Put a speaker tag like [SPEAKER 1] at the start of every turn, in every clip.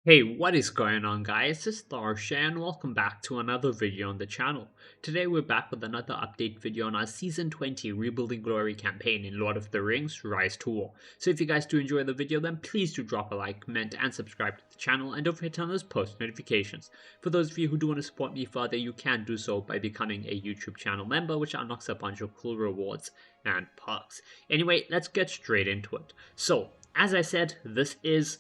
[SPEAKER 1] Hey, what is going on guys? It's Starsha and welcome back to another video on the channel. Today we're back with another update video on our Season 20 Rebuilding Glory campaign in Lord of the Rings Rise to War. So if you guys do enjoy the video, then please do drop a like, comment and subscribe to the channel, and don't forget to turn on those post notifications. For those of you who do want to support me further, you can do so by becoming a YouTube channel member, which unlocks a bunch of cool rewards and perks. Anyway, let's get straight into it. So, as I said, this is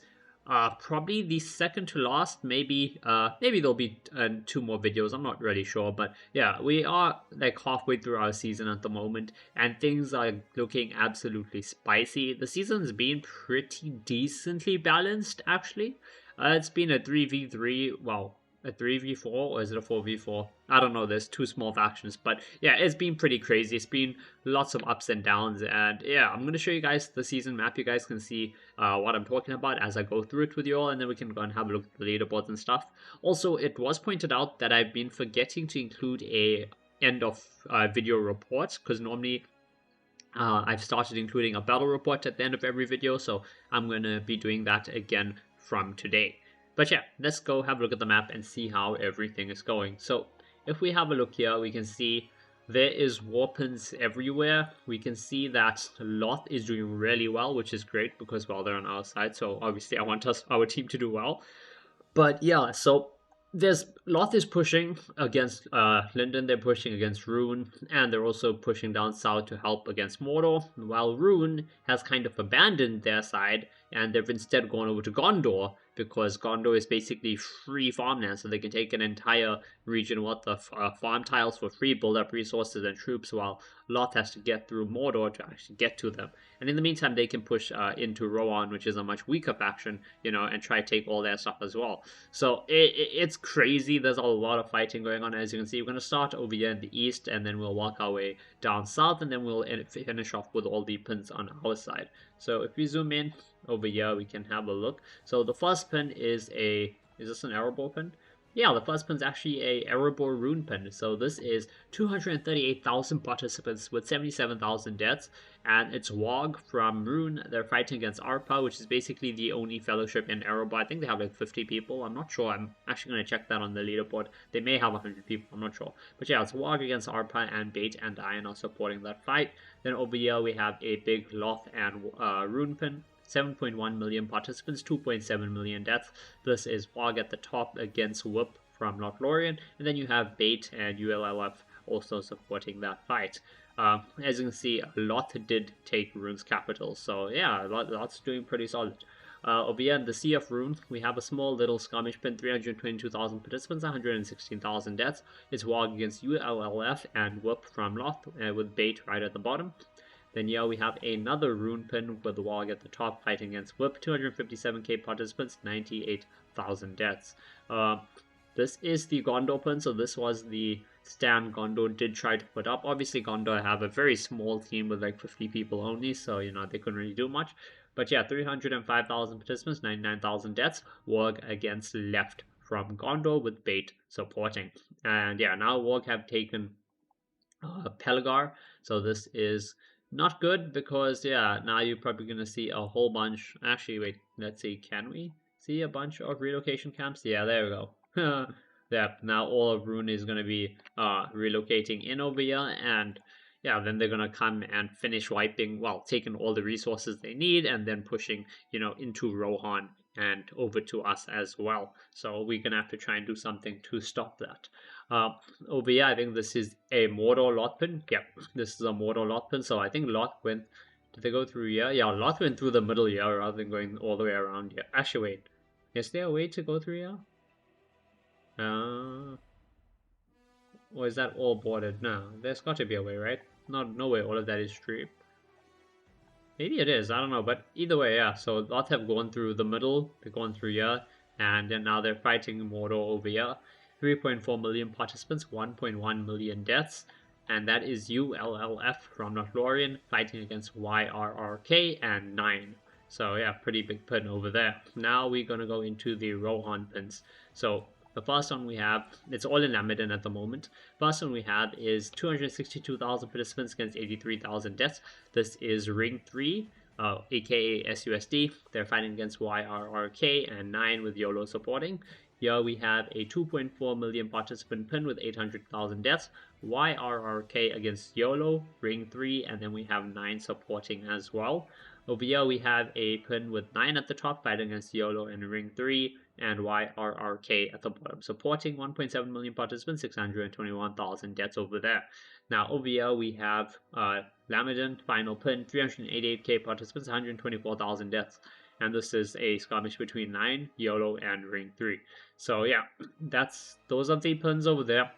[SPEAKER 1] probably the second to last. Maybe there'll be two more videos. I'm not really sure, but yeah, we are like halfway through our season at the moment, and things are looking absolutely spicy. The season's been pretty decently balanced, actually. It's been a 3v3. Well, a 3v4 or is it a 4v4? I don't know, there's two small factions, but yeah, it's been pretty crazy. It's been lots of ups and downs, and yeah, I'm going to show you guys the season map. You guys can see what I'm talking about as I go through it with you all, and then we can go and have a look at the leaderboards and stuff. Also, it was pointed out that I've been forgetting to include a end of video report, because normally I've started including a battle report at the end of every video, so I'm going to be doing that again from today. But yeah, let's go have a look at the map and see how everything is going. So if we have a look here, we can see there is weapons everywhere. We can see that Loth is doing really well, which is great because, well, they're on our side. So obviously I want our team to do well. But yeah, so there's Loth is pushing against Linden, they're pushing against Rune, and they're also pushing down south to help against Mordor, while Rune has kind of abandoned their side and they've instead gone over to Gondor, because Gondor is basically free farmland, so they can take an entire region worth of farm tiles for free, build up resources and troops, while Loth has to get through Mordor to actually get to them. And in the meantime, they can push into Rohan, which is a much weaker faction, and try to take all their stuff as well. So it's crazy. There's a lot of fighting going on. As you can see, we're going to start over here in the east, and then we'll work our way down south, and then we'll finish off with all the pins on our side. So if we zoom in over here, we can have a look. So the first pin is this an Erebor pin? Yeah, the first pin is actually a Erebor rune pin. So this is 238,000 participants with 77,000 deaths, and it's Wog from Rune. They're fighting against Arpa, which is basically the only fellowship in Erebor. I think they have like 50 people. I'm not sure. I'm actually going to check that on the leaderboard. They may have 100 people. I'm not sure. But yeah, it's Wog against Arpa, and Bait and Iron are supporting that fight. Then over here we have a big Loth and Rune pin. 7.1 million participants, 2.7 million deaths. This is Wog at the top against Whip from Lothlorien, and then you have Bait and ULLF also supporting that fight. As you can see, Loth did take Rune's capital, so yeah, Loth's doing pretty solid. Over here in the Sea of Rune, we have a small little skirmish pin, 322,000 participants, 116,000 deaths. It's Wog against ULLF and Whip from Loth, with Bait right at the bottom. Then yeah, we have another rune pin with the Wog at the top fighting against Whip, 257k participants, 98,000 deaths. This is the Gondor pin, so this was the stand Gondor did try to put up. Obviously, Gondor have a very small team with like 50 people only, so they couldn't really do much. But yeah, 305,000 participants, 99,000 deaths. Wog against left from Gondor with Bait supporting. And yeah, now Wog have taken Pelgar, so this is not good because, yeah, now you're probably going to see a whole bunch. Actually, wait, let's see. Can we see a bunch of relocation camps? Yeah, there we go. Yeah, now all of Rune is going to be relocating in over here. And yeah, then they're going to come and finish wiping, well, taking all the resources they need and then pushing, into Rohan and over to us as well. So we're going to have to try and do something to stop that. Over here, I think this is a Mordor Loth pin. Yep, this is a Mordor Loth pin. So I think Loth went. Did they go through here? Yeah, Loth went through the middle here rather than going all the way around here. Actually, wait. Is there a way to go through here? Or is that all boarded? No, there's got to be a way, right? No way all of that is street. Maybe it is, I don't know, but either way, yeah. So Loth have gone through the middle, they've gone through here, and then now they're fighting Mordor over here. 3.4 million participants, 1.1 million deaths, and that is ULLF from Lothlorien fighting against YRRK and 9. So yeah, pretty big pin over there. Now we're gonna go into the Rohan pins. So the first one we have, it's all in Lamedon at the moment. First one we have is 262,000 participants against 83,000 deaths. This is Ring 3. aka SUSD. They're fighting against YRRK and 9 with YOLO supporting. Here we have a 2.4 million participant pin with 800,000 deaths. YRRK against YOLO, Ring 3, and then we have 9 supporting as well. Over here we have a pin with 9 at the top fighting against YOLO and Ring 3, and YRRK at the bottom supporting 1.7 million participants, 621,000 deaths over there. Now over here we have Lamadin, final pin, 388k participants, 124,000 deaths. And this is a skirmish between 9, YOLO, and Ring 3. So yeah, those are the pins over there.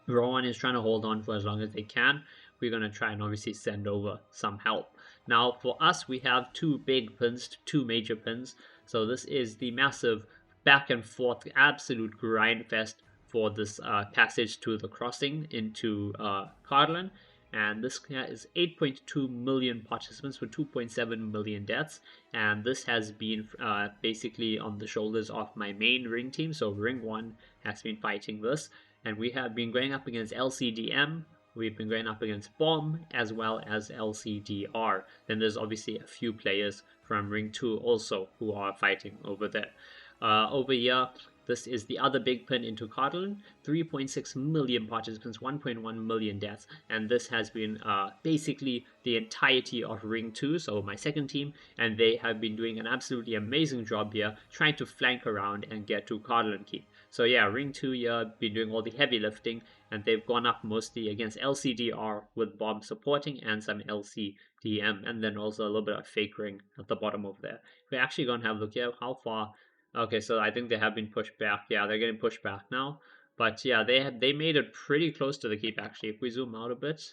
[SPEAKER 1] Rowan is trying to hold on for as long as they can. We're going to try and obviously send over some help. Now for us, we have two big pins, two major pins. So this is the massive back and forth absolute grind fest for this passage to the crossing into Cardland. And this is 8.2 million participants with 2.7 million deaths. And this has been basically on the shoulders of my main ring team. So Ring 1 has been fighting this. And we have been going up against LCDM. We've been going up against Bomb as well as LCDR. Then there's obviously a few players from Ring 2 also who are fighting over there. Over here, this is the other big pin into Cardland, 3.6 million participants, 1.1 million deaths, and this has been basically the entirety of Ring 2, so my second team, and they have been doing an absolutely amazing job here, trying to flank around and get to Cardland Keep. So yeah, Ring 2 here been doing all the heavy lifting, and they've gone up mostly against LCDR with Bomb supporting and some LCDM, and then also a little bit of fake ring at the bottom over there. We're actually going to have a look here how far. Okay, so I think they have been pushed back. Yeah, they're getting pushed back now. But yeah, they made it pretty close to the keep actually. If we zoom out a bit,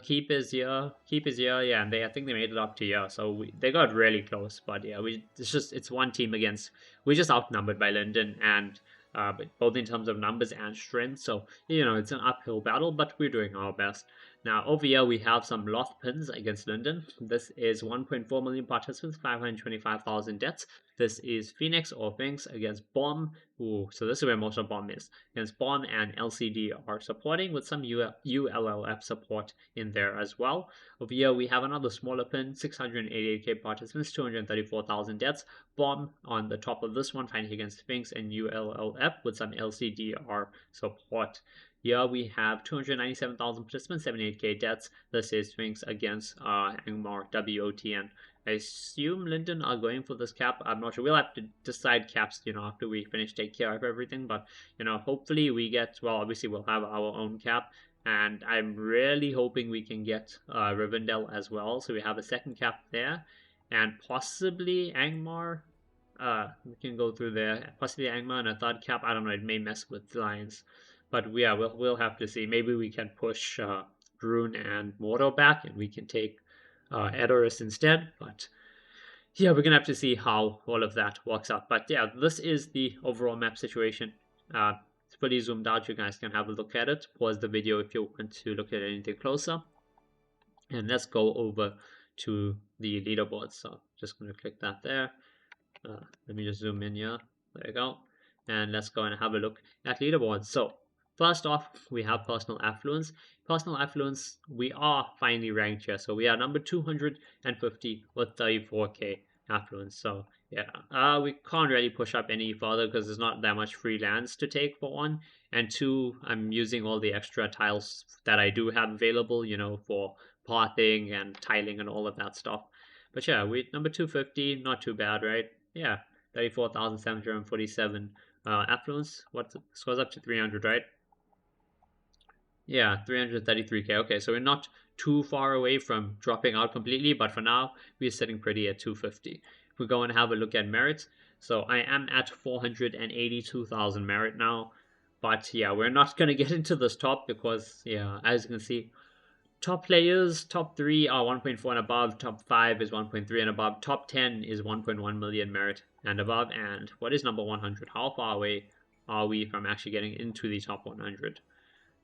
[SPEAKER 1] keep is here, yeah, and I think they made it up to here. So they got really close. But yeah, it's one team against. We're just outnumbered by Linden and but both in terms of numbers and strength. So it's an uphill battle, but we're doing our best. Now over here we have some Loth pins against Linden. This is 1.4 million participants, 525,000 deaths. This is Phoenix or Finks against Bomb. Ooh, so this is where most of Bomb is. Against Bomb and LCD are supporting with some ULLF support in there as well. Over here we have another smaller pin, 688k participants, 234,000 deaths. Bomb on the top of this one fighting against Finks and ULLF with some LCDR support. Here we have 297,000 participants, 78k deaths. This is Sphinx against Angmar WOTN. I assume Linden are going for this cap. I'm not sure. We'll have to decide caps, after we finish take care of everything. But, hopefully we get, well, obviously we'll have our own cap. And I'm really hoping we can get Rivendell as well. So we have a second cap there. And possibly Angmar. We can go through there. Possibly Angmar and a third cap. I don't know. It may mess with Lions. But yeah, we'll have to see. Maybe we can push Rune and Mordo back, and we can take Edoras instead. But yeah, we're gonna have to see how all of that works out. But yeah, this is the overall map situation. It's pretty zoomed out. You guys can have a look at it. Pause the video if you want to look at anything closer. And let's go over to the leaderboard. So just gonna click that there. Let me just zoom in here. There you go. And let's go and have a look at leaderboards. So first off, we have Personal Affluence. Personal Affluence, we are finally ranked here. So we are number 250 with 34k affluence. So yeah, we can't really push up any further because there's not that much free lands to take for one. And two, I'm using all the extra tiles that I do have available, for pathing and tiling and all of that stuff. But yeah, we number 250, not too bad, right? Yeah, 34,747 affluence. What scores up to 300, right? Yeah, 333k. Okay, so we're not too far away from dropping out completely, but for now, we're sitting pretty at 250. If we go and have a look at merits, so I am at 482,000 merit now, but yeah, we're not going to get into this top because, yeah, as you can see, top players, top 3 are 1.4 and above, top 5 is 1.3 and above, top 10 is 1.1 million merit and above, and what is number 100? How far away are we from actually getting into the top 100?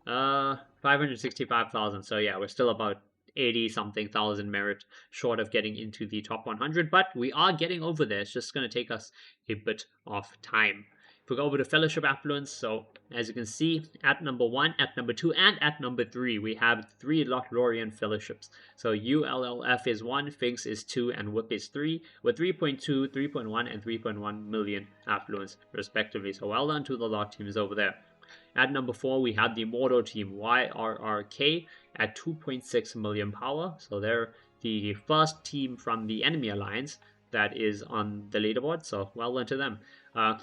[SPEAKER 1] 565,000. So yeah, we're still about 80 something thousand merit short of getting into the top 100, but we are getting over there. It's just going to take us a bit of time. If we go over to Fellowship Affluence, so as you can see, at number 1, at number 2, and at number 3, we have 3 LOTR Fellowships. So ULLF is 1, Figs is 2, and WHIP is 3, with 3.2, 3.1, and 3.1 million affluence, respectively. So well done to the LOT teams over there. At number 4, we have the Mordo team, YRRK, at 2.6 million power. So they're the first team from the enemy alliance that is on the leaderboard, so well done to them.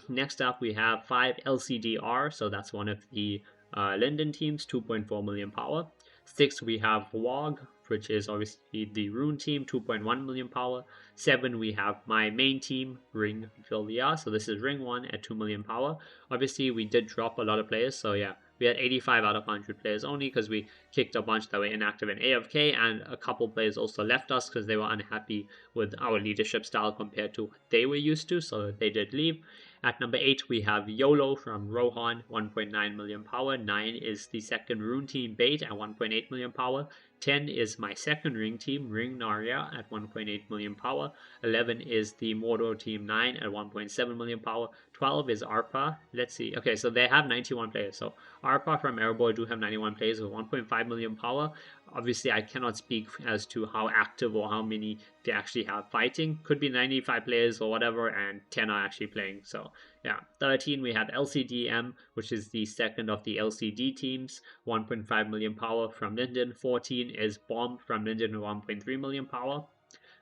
[SPEAKER 1] Next up, we have 5 LCDR, so that's one of the Linden teams, 2.4 million power. 6, we have WOG, which is obviously the Rune team, 2.1 million power. 7, we have my main team, Ring Philia, so this is Ring 1 at 2 million power. Obviously, we did drop a lot of players, so yeah, we had 85 out of 100 players only because we kicked a bunch that were inactive and AFK, and a couple players also left us because they were unhappy with our leadership style compared to what they were used to, so they did leave. At number 8, we have YOLO from Rohan, 1.9 million power. 9 is the second Rune team, Bait, at 1.8 million power. 10 is my second Ring team, Ring Narya, at 1.8 million power. 11 is the Mordo team 9 at 1.7 million power. 12 is ARPA. Let's see. Okay, so they have 91 players. So ARPA from Airboy do have 91 players with 1.5 million power. Obviously, I cannot speak as to how active or how many they actually have fighting. Could be 95 players or whatever, and 10 are actually playing. So yeah, 13 we have LCDM, which is the second of the LCD teams, 1.5 million power from Linden. 14 is Bomb from Linden with 1.3 million power.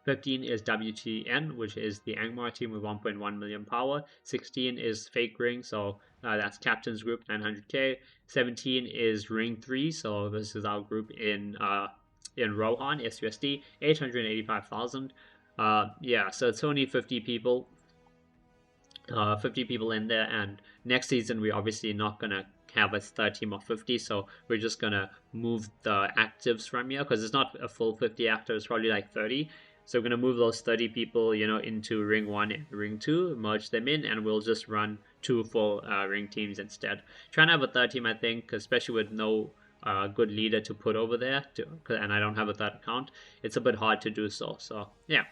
[SPEAKER 1] 15 is WTN, which is the Angmar team with 1.1 million power. 16 is Fake Ring, so that's Captain's Group, 900k. 17 is Ring 3, so this is our group in Rohan, SUSD, 885,000. Yeah, so it's only 50 people. 50 people in there, and next season we're obviously not gonna have a third team of 50, so we're just gonna move the actives from here because it's not a full 50 actives, it's probably like 30. So we're going to move those 30 people, you know, into Ring 1 and Ring 2, merge them in, and we'll just run 2 full Ring teams instead. Trying to have a third team, I think, especially with no good leader to put over there, and I don't have a third account, it's a bit hard to do so. So, yeah.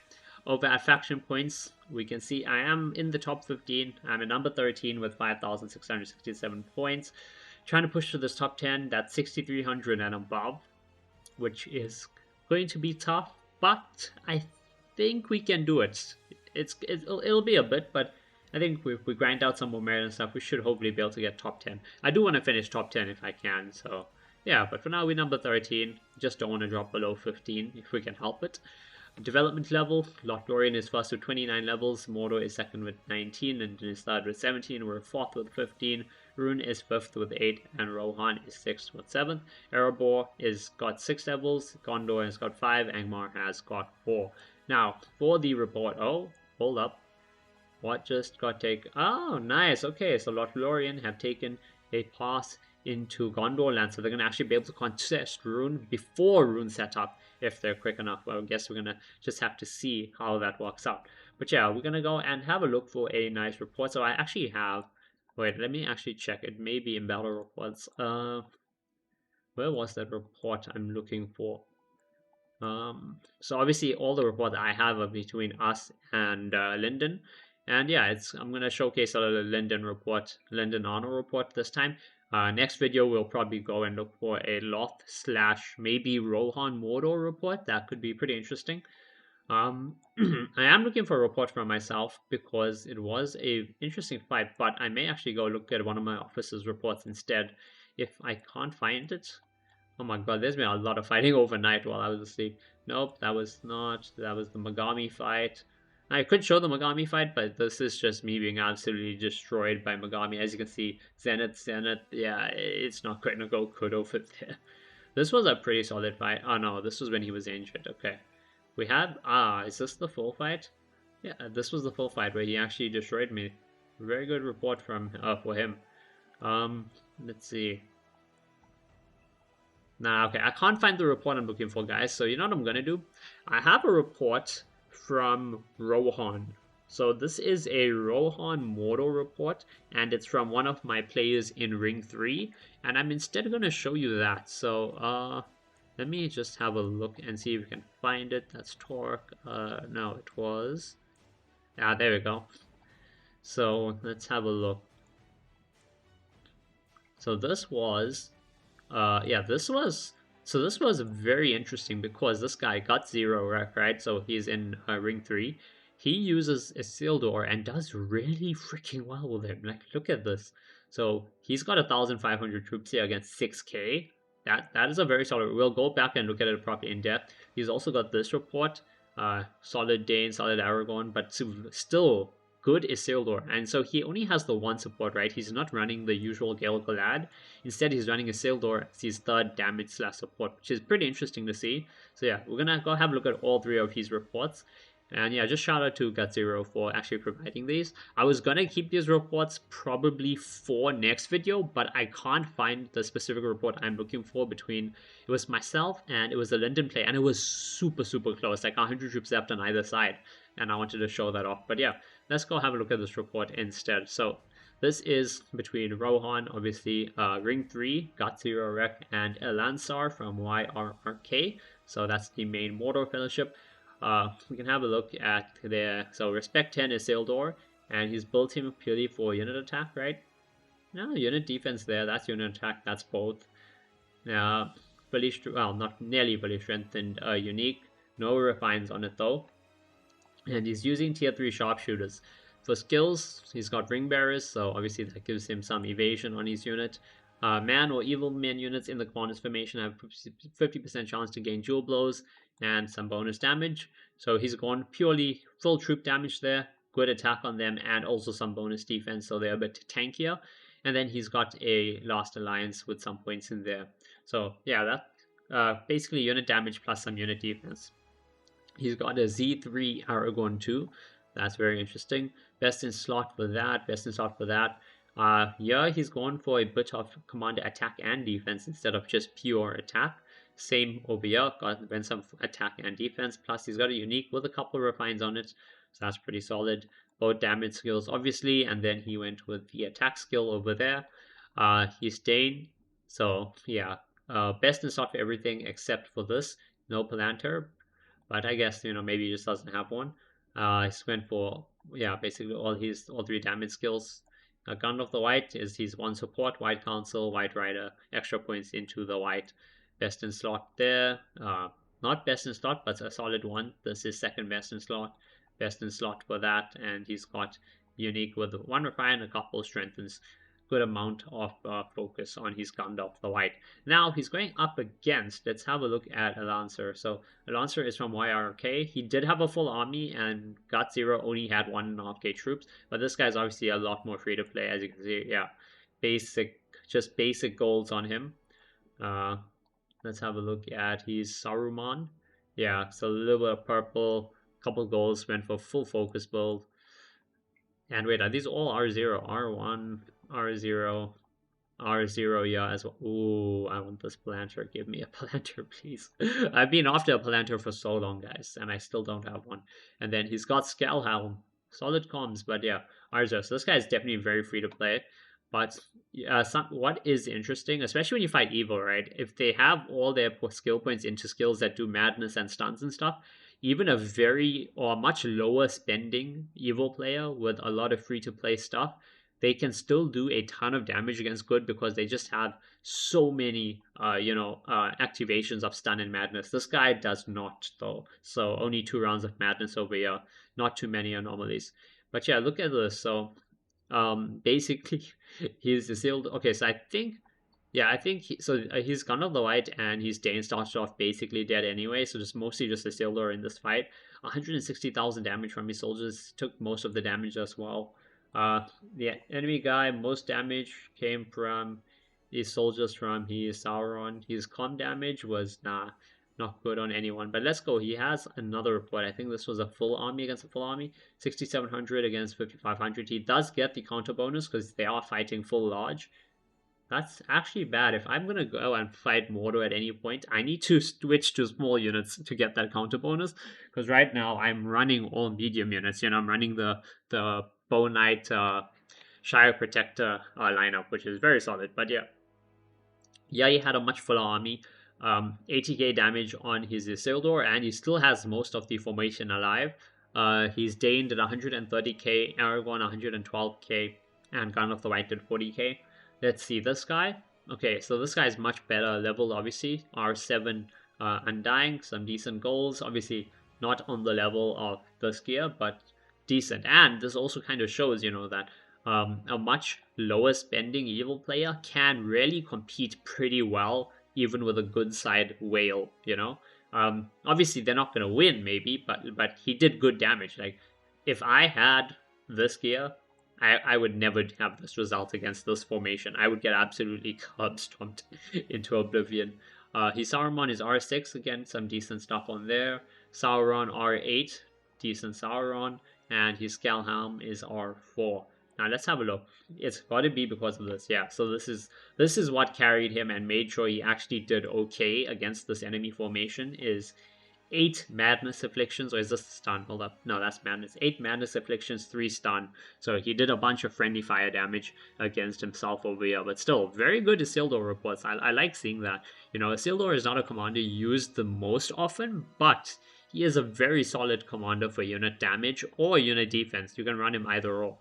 [SPEAKER 1] Over at faction points, we can see I am in the top 15. I'm at number 13 with 5,667 points. Trying to push to this top 10, that's 6,300 and above, which is going to be tough. But I think we can do it. It'll be a bit, but I think if we grind out some more merit and stuff, we should hopefully be able to get top 10. I do want to finish top 10 if I can, so yeah, but for now we're number 13. Just don't want to drop below 15 if we can help it. Development level, LOTR is first with 29 levels, Mordo is second with 19, and is third with 17, we're fourth with 15, Rune is fifth with 8, and Rohan is sixth with 7. Erebor is got 6 levels, Gondor has got 5, Angmar has got 4. Now, for the report, oh, hold up, what just got taken? Oh, nice, okay, so LOTR have taken a pass into Gondor land, so they're going to actually be able to contest Rune before Rune setup if they're quick enough. Well, I guess we're going to just have to see how that works out. But yeah, we're going to go and have a look for a nice report. So I actually have, wait, let me actually check. It may be in battle reports. Where was that report I'm looking for? So obviously all the reports I have are between us and Linden. And yeah, I'm going to showcase a Linden report, Linden honor report this time. Next video, we'll probably go and look for a Loth / maybe Rohan Mordor report. That could be pretty interesting. I am looking for a report from myself because it was a interesting fight, but I may actually go look at one of my officer's reports instead if I can't find it. Oh my god, there's been a lot of fighting overnight while I was asleep. Nope, that was not. That was the Megami fight. I could show the Megami fight, but this is just me being absolutely destroyed by Megami. As you can see, Zenith, yeah, it's not going to go Kudo fit there. This was a pretty solid fight. Oh no, this was when he was injured. Okay. We had, is this the full fight? Yeah, this was the full fight where he actually destroyed me. Very good report from for him. Let's see. Nah, okay, I can't find the report I'm looking for, guys. So you know what I'm gonna do? I have a report from Rohan. So this is a Rohan Mordo report, and it's from one of my players in Ring 3, and I'm instead going to show you that. So let me just have a look and see if we can find it. That's Torque. No, it was... there we go. So let's have a look. So this was, yeah, this was very interesting because this guy got 0 rec, right? So he's in ring 3. He uses Isildur and does really freaking well with him. Like, look at this. So he's got 1,500 troops here against 6k. That is a very solid. We'll go back and look at it properly in depth. He's also got this report, solid Dane, solid Aragorn, but still good Isildur. And so he only has the one support, right? He's not running the usual Gale Galad. Instead, he's running Isildur as his third damage slash support, which is pretty interesting to see. So yeah, we're gonna go have a look at all 3 of his reports. And yeah, just shout out to Gut0 for actually providing these. I was gonna keep these reports probably for next video, but I can't find the specific report I'm looking for between, it was myself and it was the Linden play, and it was super, super close, like 100 troops left on either side. And I wanted to show that off. But yeah, let's go have a look at this report instead. So this is between Rohan, obviously, Ring 3, Gut0 Rec, and Elansar from YRRK. So that's the main Mordor Fellowship. We can have a look at their, so Respect 10 is Isildur, and he's built him purely for unit attack, right? No, unit defense there, that's unit attack, that's both. Well, not nearly fully strengthened, unique, no refines on it though. And he's using tier 3 sharpshooters. For skills, he's got ring bearers, so obviously that gives him some evasion on his unit. Man or evil men units in the corners formation have 50% chance to gain dual blows and some bonus damage. So he's gone purely full troop damage there, good attack on them, and also some bonus defense, so they're a bit tankier. And then he's got a Last Alliance with some points in there. So yeah, that basically unit damage plus some unit defense. He's got a Z3 Aragorn 2. That's very interesting. Best in slot for that. Best in slot for that. Yeah, he's gone for a bit of commander attack and defense instead of just pure attack. Same over here. Got some attack and defense. Plus, he's got a unique with a couple of refines on it. So that's pretty solid. Both damage skills, obviously. And then he went with the attack skill over there. He's Dane. So, yeah. Best in slot for everything except for this. No Palantir. But I guess, maybe he just doesn't have one. He's went for, yeah, basically all 3 damage skills. Gun of the White is his 1 support, White Council, White Rider, extra points into the White. Best in slot there. Not best in slot, but a solid one. This is second best in slot. Best in slot for that. And he's got unique with 1 refine, a couple strengthens. Good amount of focus on his Gun of the White. Now he's going up against, let's have a look at Elansar. So Elansar is from YRK. He did have a full army, and Gut0 only had 1.5k troops, but this guy's obviously a lot more free to play, as you can see. Yeah, just basic goals on him. Let's have a look at his Saruman. Yeah, so a little bit of purple, couple goals, went for full focus build. And wait, are these all R0? R1, R0, R0, yeah, as well. Ooh, I want this Palantir. Give me a Palantir, please. I've been after a Palantir for so long, guys, and I still don't have one. And then he's got Scalhelm. Solid comms, but yeah, R0. So this guy is definitely very free to play. But what is interesting, especially when you fight evil, right? If they have all their skill points into skills that do madness and stuns and stuff, even a very or much lower spending evil player with a lot of free to play stuff, they can still do a ton of damage against good because they just have so many activations of stun and madness. This guy does not, though. So only 2 rounds of madness over here, not too many anomalies. But yeah, look at this. So basically he's sealed. Okay, so I think he's Gun of the White and his Dane starts off basically dead anyway, so just mostly just a Isildur in this fight. 160,000 damage from his soldiers, took most of the damage as well. The enemy guy, most damage came from his soldiers from his Sauron. His comm damage was not good on anyone. But let's go. He has another report. I think this was a full army against a full army. 6,700 against 5,500. He does get the counter bonus because they are fighting full large. That's actually bad. If I'm going to go and fight Mordor at any point, I need to switch to small units to get that counter bonus. Because right now I'm running all medium units. I'm running the Bow Knight Shire Protector lineup, which is very solid. But yeah, he had a much fuller army. 80k damage on his Isildur, and he still has most of the formation alive. He's Dane did 130k, Aragorn 112k, and Gun of the White did 40k. Let's see this guy. Okay, so this guy is much better leveled, obviously. R7 Undying, some decent goals. Obviously, not on the level of this gear, but decent. And this also kind of shows, that a much lower spending evil player can really compete pretty well, even with a good side whale. Obviously, they're not going to win, maybe, but he did good damage. Like, if I had this gear, I would never have this result against this formation. I would get absolutely curb stomped into oblivion. His Saruman is R6, again, some decent stuff on there. Sauron R8, decent Sauron. And his Skelhelm is R4. Now let's have a look. It's got to be because of this. Yeah, so this is what carried him and made sure he actually did okay against this enemy formation is 8 Madness Afflictions, or is this stun? Hold up. No, that's Madness. 8 Madness Afflictions, 3 stun. So he did a bunch of friendly fire damage against himself over here. But still, very good Isildur reports. I like seeing that. Isildur is not a commander used the most often, but he is a very solid commander for unit damage or unit defense. You can run him either or.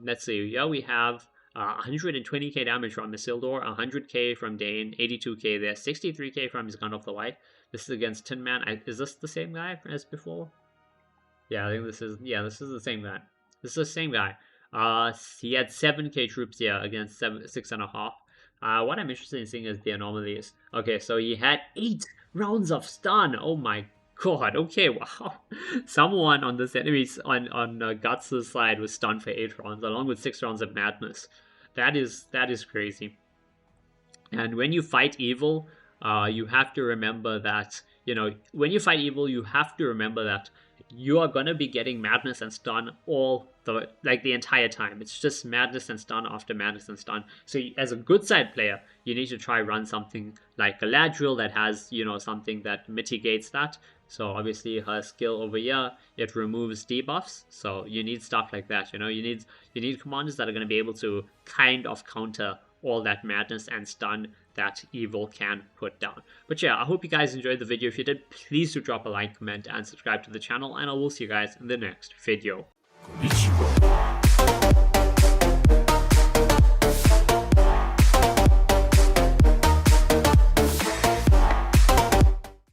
[SPEAKER 1] Let's see. Yeah, we have 120k damage from Isildur, 100k from Dane, 82k there, 63k from his Gun of the White. This is against Tin Man. Is this the same guy as before? Yeah, I think this is the same guy. This is the same guy. He had 7k troops here against 6.5. What I'm interested in seeing is the anomalies. Okay, so he had 8 rounds of stun. Oh my god. Okay, wow. Someone on this enemy's on Guts' side was stunned for 8 rounds, along with 6 rounds of madness. That is crazy. And when you fight evil, you have to remember that, when you fight evil, you have to remember that you are going to be getting madness and stun the entire time. It's just madness and stun after madness and stun. So as a good side player, you need to try run something like Galadriel that has, something that mitigates that. So obviously her skill over here, it removes debuffs. So you need stuff like that, you need commanders that are going to be able to kind of counter all that madness and stun that evil can put down. But yeah, I hope you guys enjoyed the video. If you did, please do drop a like, comment, and subscribe to the channel, and I will see you guys in the next video.